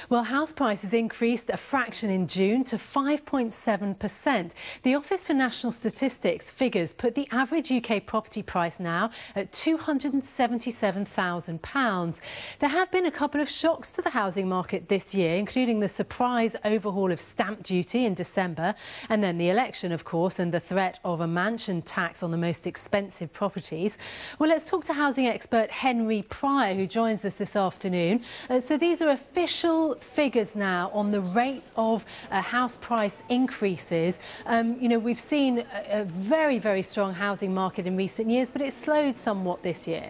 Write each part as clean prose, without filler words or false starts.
Well, house prices increased a fraction in June to 5.7%. The Office for National Statistics figures put the average UK property price now at £277,000. There have been a couple of shocks to the housing market this year, including the surprise overhaul of stamp duty in December, and then the election, of course, and the threat of a mansion tax on the most expensive properties. Well, let's talk to housing expert Henry Pryor, who joins us this afternoon. So these are official figures now on the rate of house price increases. We've seen a very, very strong housing market in recent years, but it's slowed somewhat this year.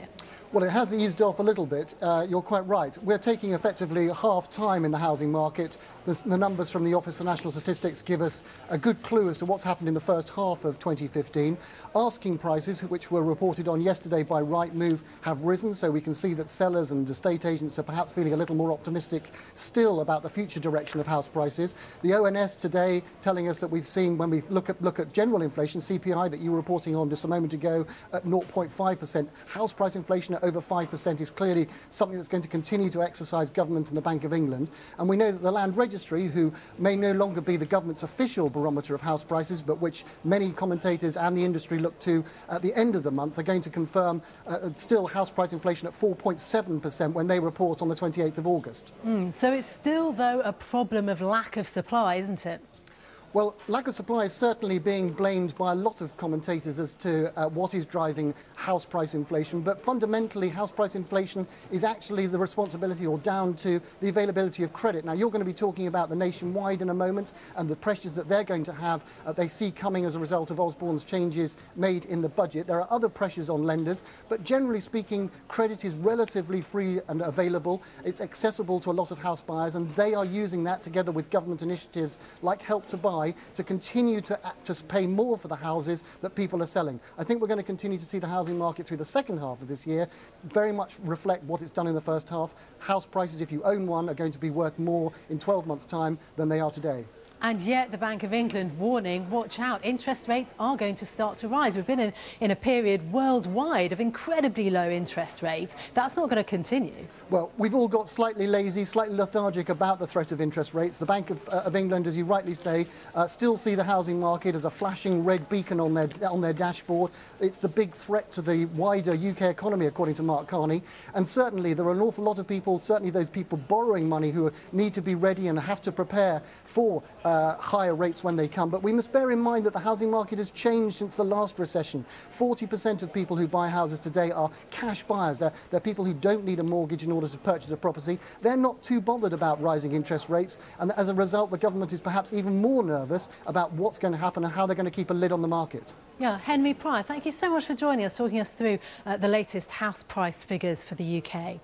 Well, it has eased off a little bit. You're quite right. We're taking effectively half time in the housing market. The numbers from the Office for National Statistics give us a good clue as to what's happened in the first half of 2015. Asking prices, which were reported on yesterday by Rightmove, have risen, so we can see that sellers and estate agents are perhaps feeling a little more optimistic still about the future direction of house prices. The ONS today telling us that we've seen, when we look at general inflation, CPI that you were reporting on just a moment ago, at 0.5%, house price inflation at over 5% is clearly something that's going to continue to exercise government and the Bank of England. And we know that the Land Registry, who may no longer be the government's official barometer of house prices, but which many commentators and the industry look to at the end of the month, are going to confirm still house price inflation at 4.7% when they report on the 28th of August. So it's still, though, a problem of lack of supply, isn't it? Well, lack of supply is certainly being blamed by a lot of commentators as to what is driving house price inflation. But fundamentally, house price inflation is actually the responsibility or down to the availability of credit. Now, you're going to be talking about the Nationwide in a moment and the pressures that they're going to have, they see coming as a result of Osborne's changes made in the budget. There are other pressures on lenders, but generally speaking, credit is relatively free and available. It's accessible to a lot of house buyers, and they are using that together with government initiatives like Help to Buy to continue to pay more for the houses that people are selling. I think we're going to continue to see the housing market through the second half of this year very much reflect what it's done in the first half. House prices, if you own one, are going to be worth more in 12 months' time than they are today. And yet the Bank of England warning, watch out, interest rates are going to start to rise. We've been in a period worldwide of incredibly low interest rates. That's not going to continue. Well, we've all got slightly lazy, slightly lethargic about the threat of interest rates. The Bank of England, as you rightly say, still see the housing market as a flashing red beacon on their dashboard. It's the big threat to the wider UK economy, according to Mark Carney. And certainly there are an awful lot of people, certainly those people borrowing money, who need to be ready and have to prepare for higher rates when they come. But we must bear in mind that the housing market has changed since the last recession. 40% of people who buy houses today are cash buyers. They're people who don't need a mortgage in order to purchase a property. They're not too bothered about rising interest rates, and as a result, the government is perhaps even more nervous about what's going to happen and how they're going to keep a lid on the market. Yeah, Henry Pryor, thank you so much for joining us, talking us through the latest house price figures for the UK.